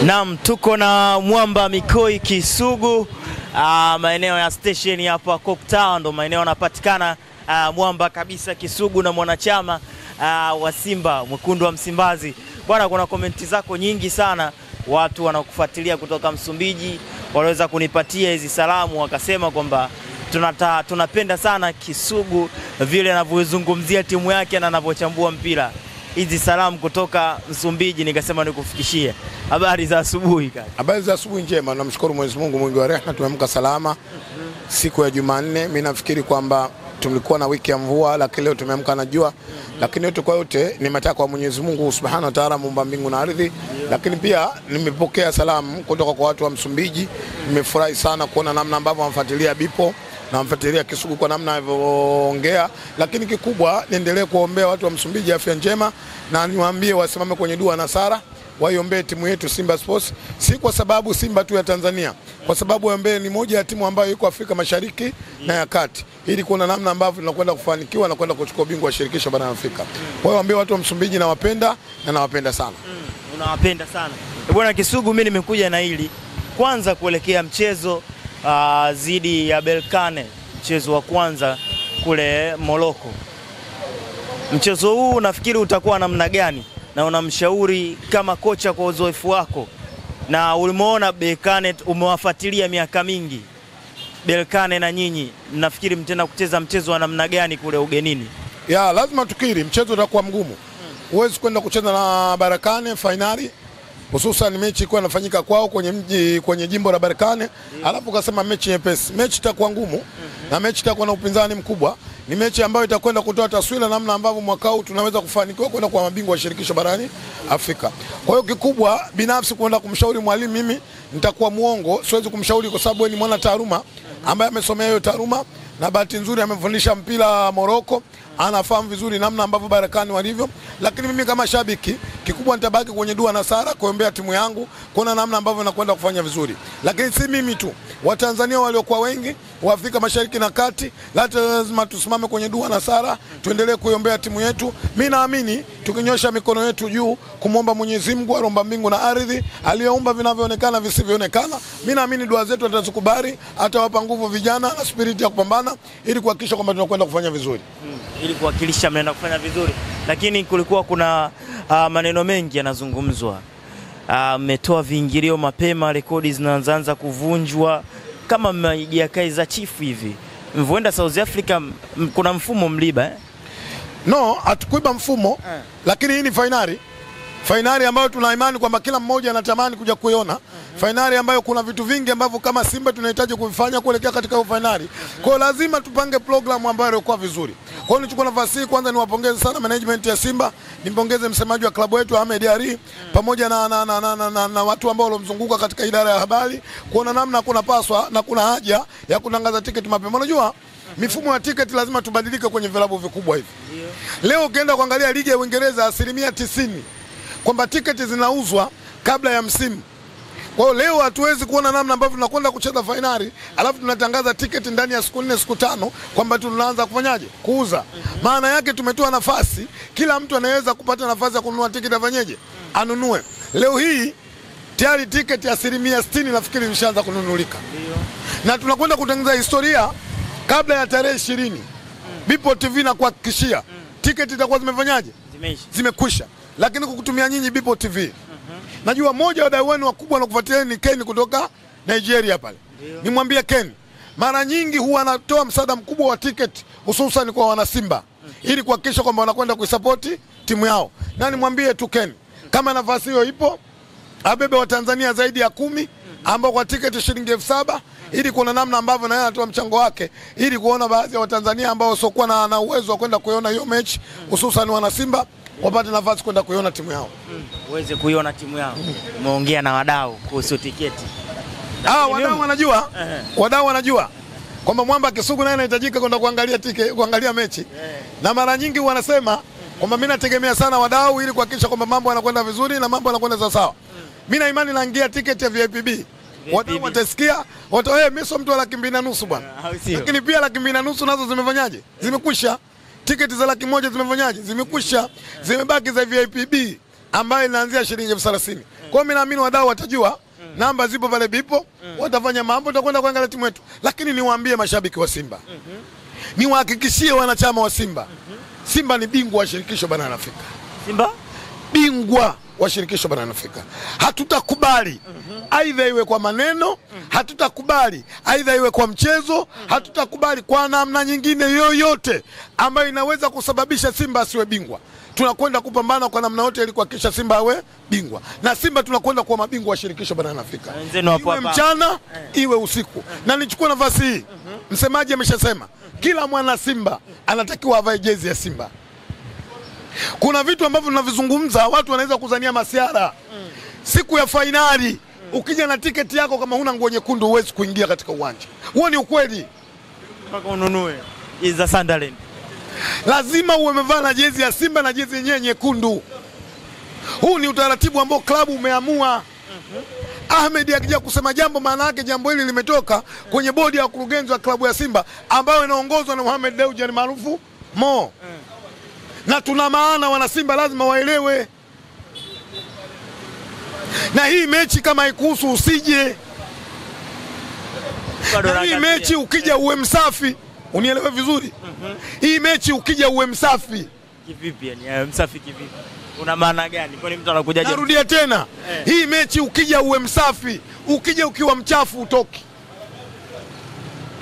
Naam, tuko na Mwamba Mikoi Kisugu, maeneo ya station hapa Cocktown, ndo maeneo yanapatikana Mwamba kabisa Kisugu na mwanachama wa Simba Mwekundu wa Msimbazi. Bwana, kuna komenti zako nyingi sana, watu wanakufuatilia kutoka Msumbiji waliweza kunipatia hizi salamu, wakasema kwamba tunapenda sana Kisugu vile anavyozungumzia timu yake na anavyochambua mpira. Hizi salamu kutoka Msumbiji nikasema nikufikishie. Habari za asubuhi kaka. Habari za asubuhi njema, namshukuru Mwenyezi Mungu mwingi wa rehema, tumeamka salama. Siku ya Jumanne, mimi nafikiri kwamba tulikuwa na wiki ya mvua, lakini leo tumeamka na jua. Lakini yote kwa yote ni matakwa ya Mwenyezi Mungu Subhanahu wa Ta'ala, muumba mbingu na ardhi. Lakini pia nimepokea salamu kutoka kwa watu wa Msumbiji. Nimefurahi sana kuona namna ambavyo wanafuatilia Bipo na wanafuatilia Kisugu kwa namna anavyoongea. Lakini kikubwa niendelee kuombea watu wa Msumbiji afya njema, na niwaambie wasimame kwenye dua na sala, waiombee timu yetu Simba Sports, si kwa sababu Simba tu ya Tanzania, kwa sababu waiombee ni moja ya timu ambayo iko Afrika Mashariki na ya Kati, ili kuna namna ambavyo tunakwenda kufanikiwa na kwenda kuchukua ubingwa wa shirikisho barani Afrika. Kwa hiyo waambie watu wa Msumbiji nawapenda sana. Unawapenda sana. Bwana Kisugu, mimi nimekuja na hili kwanza kuelekea mchezo zidi ya Berkane, mchezo wa kwanza kule Morocco. Mchezo huu nafikiri utakuwa namna gani, na unamshauri kama kocha kwa uzoefu wako, na ulimuona Berkane, umewafuatilia miaka mingi Berkane, na nyinyi nafikiri mtenda kucheza mchezo wa namna gani kule ugenini? Ya lazima tukiri mchezo utakuwa mgumu. Huwezi kwenda kucheza na Berkane finali, hususan mechi ilikuwa inafanyika kwao kwenye jimbo la Berkane, alafu kasema mechi nyepesi. Mechi itakuwa ngumu na mechi itakuwa na upinzani mkubwa. Ni mechi ambayo itakwenda kutoa taswira namna ambavyo mwaka huu tunaweza kufanikiwa kwenda kwa mabingwa wa shirikisho barani Afrika. Kwa hiyo kikubwa binafsi kwenda kumshauri mwalimu, mimi nitakuwa muongo, siwezi kumshauri kwa sababu ni mwana taaluma ambaye amesomea hiyo taaluma, na bahati nzuri amefundisha mpira Morocco, anafahamu vizuri namna ambavyo Berkane walivyo. Lakini mimi kama shabiki, kikubwa nitabaki kwenye dua na sala, kuombea timu yangu, kuona namna ambavyo inakwenda kufanya vizuri. Lakini si mimi tu, Watanzania waliokuwa wengi wa Afrika Mashariki na Kati, lazima tusimame kwenye dua na sala, tuendelee kuiombea timu yetu. Mimi naamini tukinyosha mikono yetu juu kumwomba Mwenyezi Mungu aomba mbingu na ardhi, aliyeumba vinavyoonekana visivyoonekana, mimi naamini dua zetu atazikubali, atawapa nguvu vijana na spirit ya kupambana ili kuhakikisha kwamba tunakwenda kufanya vizuri. Ili kuwakilisha mnaenda kufanya vizuri. Lakini kulikuwa kuna maneno mengi yanazungumzwa. Mmetoa viingilio mapema, rekodi zinaanza kuvunjwa kama mmeingia Kaizer Chiefs hivi. Mvoenda South Africa kuna mfumo mliba No, hatukuiba mfumo, lakini hii ni finali. Finali ambayo tuna imani kwamba kila mmoja anatamani kuja kuiona. Finali ambayo kuna vitu vingi ambavyo kama Simba tunahitaji kuvifanya kuelekea katika hiyo finali. Kwa hiyo lazima tupange programu ambayo ilikuwa vizuri. Kwa hiyo nichukua nafasi hii kwanza niwapongeze sana management ya Simba, nimpongeze msemaji wa klabu yetu Ahmed Ally pamoja na watu ambao walomzunguka katika idara ya habari, kuona namna kuna paswa na kuna haja ya kutangaza tiketi mapema. Unajua mifumo ya tiketi lazima tubadilike kwenye vilabu vikubwa hivi. Leo ukienda kuangalia ligi ya Uingereza 90% kwamba tiketi zinauzwa kabla ya msimu. Kwa hiyo leo hatuwezi kuona namna ambavyo tunakwenda kucheza finali alafu tunatangaza tiketi ndani ya siku 4 siku 5 kwamba tunaanza kufanyaje kuuza. Maana yake tumetoa nafasi, kila mtu anaweza kupata nafasi ya kununua tiketi, afanyeje anunue. Leo hii tayari tiketi 60% nafikiri imeshaanza kununulika. Na tunakwenda kutengeneza historia kabla ya tarehe 20. Bipo TV na kuhakikishia tiketi zitakuwa zimefanyaje, zimekwisha. Lakini kukutumia nyinyi Bipo TV, najua moja wa wadau wenu wakubwa na kufuatilia ni Ken kutoka Nigeria pale. Nimwambie Ken, mara nyingi huwa anatoa msaada mkubwa wa tiketi hususan kwa wana Simba ili kuhakikisha kwamba wanakwenda kuisupport timu yao. Na nimwambie tu Ken, kama nafasi hiyo ipo, abebe wa Tanzania zaidi ya 10 ambao kwa tiketi shilingi 7,000 ili kuna namna ambavyo na yeye anatoa mchango wake ili kuona baadhi ya Watanzania ambao sokuwa na uwezo wa kwenda kuiona hiyo mechi hususan wana Simba wapate nafasi kwenda kuiona timu yao. Uweze kuiona timu yao. Umeongea na wadau kuhusu tiketi. Wadau wanajua kwamba Mwamba Kisugu naye anahitajika kwenda kuangalia mechi. Na mara nyingi wanasema kwamba mimi nategemea sana wadau ili kuhakikisha kwamba mambo yanakwenda vizuri na mambo yanakwenda sawa sawa. Mimi na imani naingia tiketi ya VIP. Wadau watasikia, mimi sio mtu wa 250 bwana. Lakini pia 250 nazo zimefanyaje? Zimekwisha. Tiketi za 100,000 zimefanyaje? Zimekwisha. Zimebaki za VIP ambayo inaanzia shilingi 30,000. Kwa mimi naamini wadau watajua, namba zipo pale bipo, watafanya mambo, tutakwenda kuangalia timu yetu. Lakini niwaambie mashabiki wa Simba, niwahakikishie wanachama wa Simba, Simba ni bingwa wa shirikisho barani Afrika. Simba bingwa wa shirikisho barani Afrika. Hatutakubali aidha iwe kwa maneno, hatutakubali aidha iwe kwa mchezo, hatutakubali kwa namna nyingine yoyote ambayo inaweza kusababisha Simba asiwe bingwa. Tunakwenda kupambana kwa namna yote ili kuhakikisha Simba awe bingwa. Na Simba tunakwenda kuwa mabingwa wa shirikisho barani Afrika. Iwe mchana, iwe usiku. Na nichukue nafasi hii, msemaji ameshasema, kila mwana Simba anatakiwa avae jezi ya Simba. Kuna vitu ambavyo tunavizungumza watu wanaweza kuzania masiara. Siku ya fainali, ukija na tiketi yako kama huna nguo nyekundu huwezi kuingia katika uwanja. Huo ni ukweli. Mpaka ununue za Sunderland. Lazima uwe umevaa na jezi ya Simba na jezi yenyewe nyekundu. Huu ni utaratibu ambao klabu umeamua. Ahmed akija kusema jambo, maana yake jambo hili limetoka kwenye bodi ya wakurugenzi wa klabu ya Simba ambayo inaongozwa na Mohamed Dewji maarufu Mo. Na tuna maana wana Simba lazima waelewe. Na hii mechi kama haikuhusu usije. Na hii mechi ukija uwe msafi, unielewe vizuri. Hii mechi ukija uwe msafi. Kivipi yani? Msafi kivipi? Una maana gani? Kwani mtu anakujaje? Narudia tena. Hii mechi ukija uwe msafi, ukija ukiwa mchafu utoki.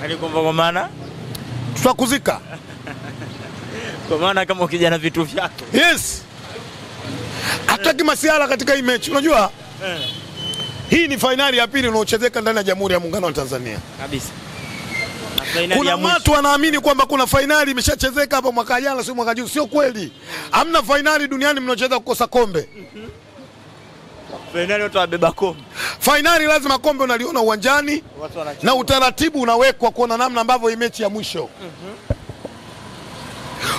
Hadi kwa maana tutakuzika. Kwa maana kama ukija na vitu vyako. Yes. Hataki masiala katika hii mechi. Unajua? Hii ni fainali ya pili inayochezeka ndani ya Jamhuri ya Muungano wa Tanzania. Kabisa. Kuna watu wanaamini kwamba kuna fainali imeshachezeka hapa mwaka jana sio mwaka juzi. Sio kweli. Hamna fainali duniani mnaocheza kukosa kombe. Fainali watu wabeba kombe. Fainali lazima kombe unaliona uwanjani na utaratibu unawekwa kuona namna ambavyo hii mechi ya mwisho.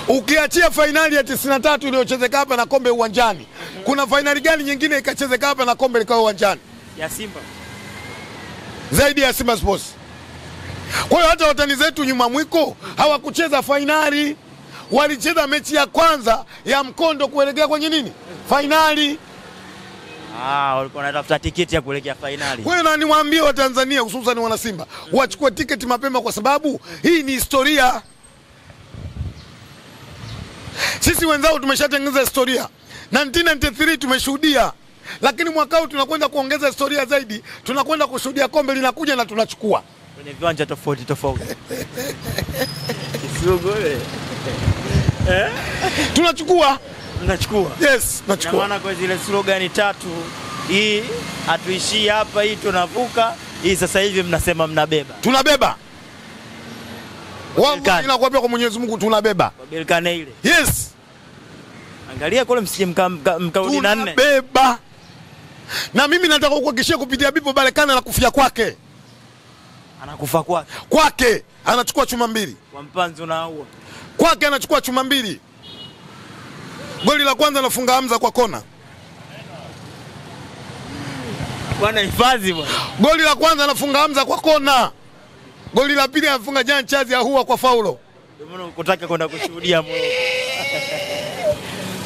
Ukiachia fainali ya 93 iliyochezeka hapa na kombe uwanjani, kuna fainali gani nyingine ikachezeka hapa na kombe likawa uwanjani? Ya Simba. Zaidi ya Simba Sports. Kwa hiyo hata watani zetu nyuma mwiko hawakucheza fainali. Walicheza mechi ya kwanza ya mkondo kuelekea kwenye nini? Fainali. Walikuwa wanatafuta tiketi ya kuelekea fainali. Kwa hiyo na niwaambie wa Tanzania hususan wana Simba, wachukue tiketi mapema kwa sababu hii ni historia. Sisi wenzao tumeshatengeneza historia. 1993 tumeshuhudia. Lakini mwaka huu tunakwenda kuongeza historia zaidi. Tunakwenda kushuhudia kombe linakuja na tunachukua kwenye viwanja tofauti tofauti. Kisugu wewe. Tunachukua. Tunachukua. Yes, tunachukua. Maana kwa zile slogan 3, hii hatuishii hapa, hii tunavuka, hii sasa hivi mnasema mnabeba. Tunabeba. Wallahi ninakwambia kwa Mwenyezi Mungu tunabeba. Kwa Berkane ile. Yes. Angalia kule msije mkaudi na 4. Tunabeba. Na mimi nataka kukuhakikishia kupitia bipo Berkane na kufia kwake. Anakufa kwake. Kwake anachukua chuma 2. Kwa mpanzi unaua. Kwake anachukua chuma 2. Goli la kwanza anafunga Hamza kwa kona. Bwana hifadhi bwana. Goli la kwanza anafunga Hamza kwa kona. Goli la pili anafunga Jean Chazi ya Hua kwa faulo. Ndio maana ukutaka kwenda kushuhudia Moroko.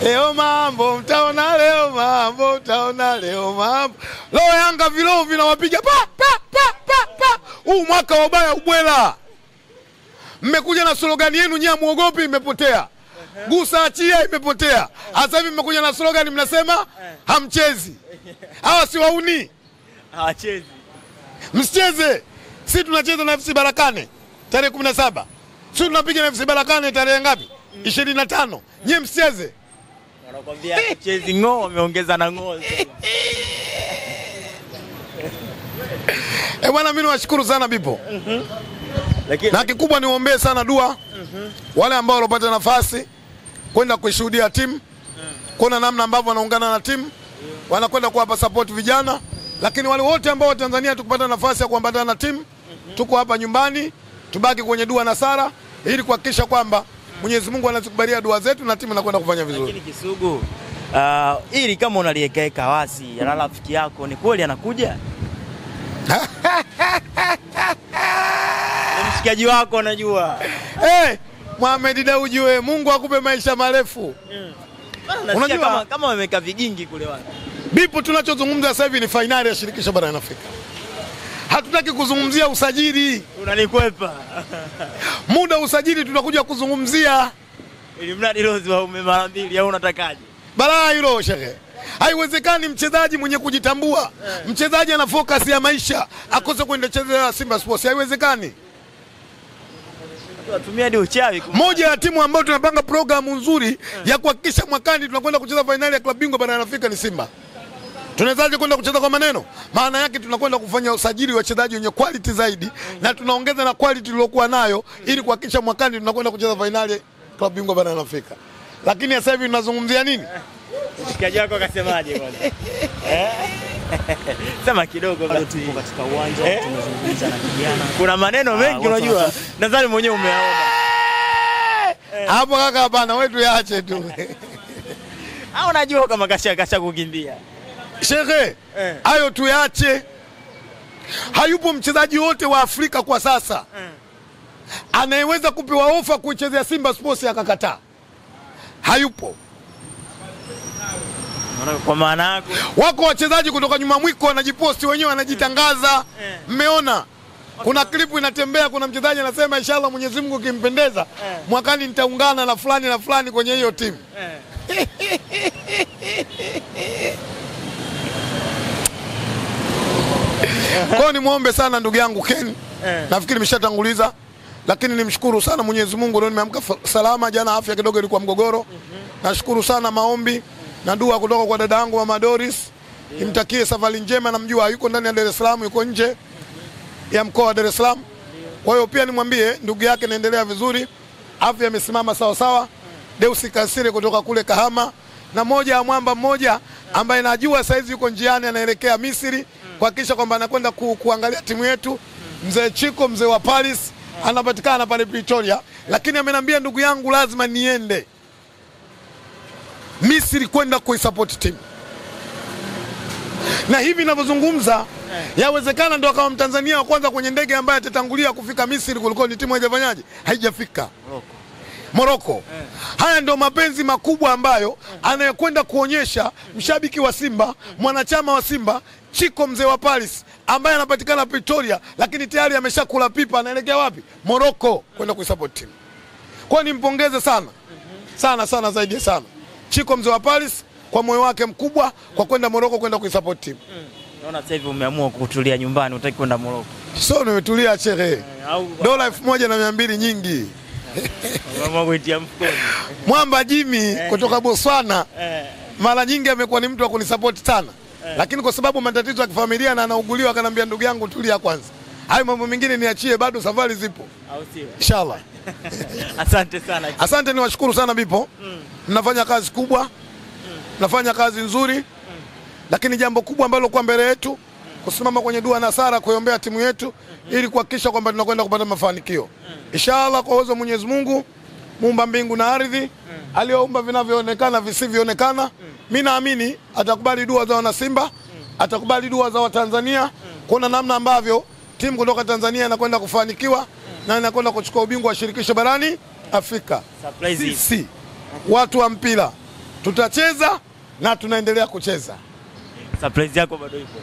Leo mambo mtaona, leo mambo mtaona, leo mambo. Leo Yanga vilao vinawapiga pa. Huu mwaka wa ubaya ubwela. Mmekuja na slogan yenu nyia muogopi imepotea. Gusa achia imepotea. Sasa hivi mmekuja na slogan mnasema hamchezi. Hawa si wauni. Hawachezi. Msicheze. Sisi tunacheza na FC Berkane tarehe 17. Sisi tunapiga na FC Berkane tarehe ngapi? 25. Nyie msicheze. Wanakuambia chezi ng'o, wameongeza na ng'o. Bwana mimi nawashukuru sana bipo. Lakini na kikubwa niombe sana dua. Wale ambao walipata nafasi kwenda kuishuhudia timu, kuna namna ambavyo wanaungana na timu, wanakwenda kuwapa support vijana, lakini wale wote ambao wa Tanzania tukupata nafasi ya kuambatana na timu, tuko hapa nyumbani, tubaki kwenye dua na sala ili kuhakikisha kwamba Mwenyezi Mungu anazikubalia dua zetu na timu inakwenda kufanya vizuri. Lakini Kisugu, ili kama unaliekaeka wasi ya rafiki yako ni kweli anakuja? Mshikaji wako anajua. Mohamed Dewji wewe, Mungu akupe maisha marefu. Unajua kama wameka vigingi kule wapi? Bipo tunachozungumza sasa hivi ni fainali ya shirikisho barani Afrika. Hatutaki kuzungumzia usajili. Unanikwepa. Muda usajili tutakuja kuzungumzia. Ili mradi Rose wa mara mbili au unatakaje? Balaa hilo shehe. Haiwezekani mchezaji mwenye kujitambua, mchezaji ana focus ya maisha, akose kwenda cheza Simba Sports. Haiwezekani. Tunatumia ndio uchawi. Moja ya timu ambayo tunapanga programu nzuri ya kuhakikisha mwakani tunakwenda kucheza finali ya klabu bingwa barani Afrika ni Simba. Tunawezaje kwenda kucheza kwa maneno? Maana yake tunakwenda kufanya usajili wa wachezaji wenye quality zaidi na tunaongeza na quality iliyokuwa nayo ili kuhakikisha mwakani tunakwenda kucheza finali ya klabu bingwa barani Afrika. Lakini sasa hivi tunazungumzia nini? Mshikaji wako akasemaje bwana? Sema kidogo bado tupo katika uwanja tunazungumza na kijana. Kuna maneno mengi unajua. Nadhani mwenyewe umeaona. Hapo kaka hapana wewe tuyaache tu. Au unajua kama kasha kukimbia. Shehe, hayo tuyaache. Hayupo mchezaji wote wa Afrika kwa sasa anayeweza kupewa ofa kuichezea Simba Sports akakataa. Hayupo. Kwa maana yako wako wachezaji kutoka nyuma mwiko wanajiposti wenyewe wanajitangaza. Mmeona? Kuna klipu inatembea, kuna mchezaji anasema inshallah Mwenyezi Mungu kimpendeza mwakani nitaungana na fulani na fulani kwenye hiyo timu. Kwa ni muombe sana ndugu yangu Ken. Nafikiri nimeshatanguliza. Lakini nimshukuru sana Mwenyezi Mungu leo nimeamka salama. Jana afya kidogo ilikuwa mgogoro. Nashukuru sana maombi na dua kutoka kwa dada yangu Mama Doris. Nimtakie safari njema, namjua yuko ndani ya Dar es Salaam, yuko nje ya mkoa wa Dar es Salaam. Kwa hiyo pia nimwambie ndugu yake naendelea vizuri. Afya imesimama sawa sawa. Deus Kasire kutoka kule Kahama na moja ya mwamba mmoja ambaye najua saizi yuko njiani anaelekea Misri kuhakikisha kwamba anakwenda kuangalia timu yetu. Mzee Chiko, mzee wa Paris, anapatikana pale Pretoria, lakini ameniambia ndugu yangu lazima niende Misri kwenda kuisupport timu. Na hivi ninavyozungumza yawezekana ndio kama Mtanzania wa kwanza kwenye ndege ambaye atatangulia kufika Misri kuliko ni timu haijafanyaje? Haijafika. Morocco. Haya ndio mapenzi makubwa ambayo anayekwenda kuonyesha mshabiki wa Simba, mwanachama wa Simba, Chiko mzee wa Paris ambaye anapatikana Pretoria lakini tayari ameshakula pipa, anaelekea wapi? Morocco kwenda kuisupport timu. Kwa nimpongeze sana. Sana zaidi sana Chiko mzee wa Paris kwa moyo wake mkubwa kwa kwenda Morocco kwenda kuisupport timu. Naona sasa hivi umeamua kutulia nyumbani, utaki kwenda Morocco. So nimetulia shehe. Dola 1200 nyingi. Mama kuitia mfukoni. Mwamba Jimmy kutoka Botswana mara nyingi amekuwa ni mtu wa kunisupport sana. Lakini kwa sababu matatizo ya kifamilia na anauguliwa akanambia ndugu yangu tulia kwanza. Hayo mambo mengine niachie, bado safari zipo. Au sio? Inshallah. Asante sana. Asante, niwashukuru sana Bipo. Mnafanya kazi kubwa. Mnafanya kazi nzuri. Lakini jambo kubwa ambalo kwa mbele yetu kusimama kwenye dua na sala kuiombea timu yetu ili kuhakikisha kwamba tunakwenda kupata mafanikio. Inshallah kwa uwezo wa Mwenyezi Mungu, muumba mbingu na ardhi, aliyoumba vinavyoonekana visivyoonekana, mimi naamini atakubali dua za wana Simba, atakubali dua za Watanzania, kuna namna ambavyo timu kutoka Tanzania inakwenda kufanikiwa na inakwenda kuchukua ubingwa wa shirikisho barani Afrika. Sisi watu wa mpira tutacheza na tunaendelea kucheza. Surprise yako bado ipo.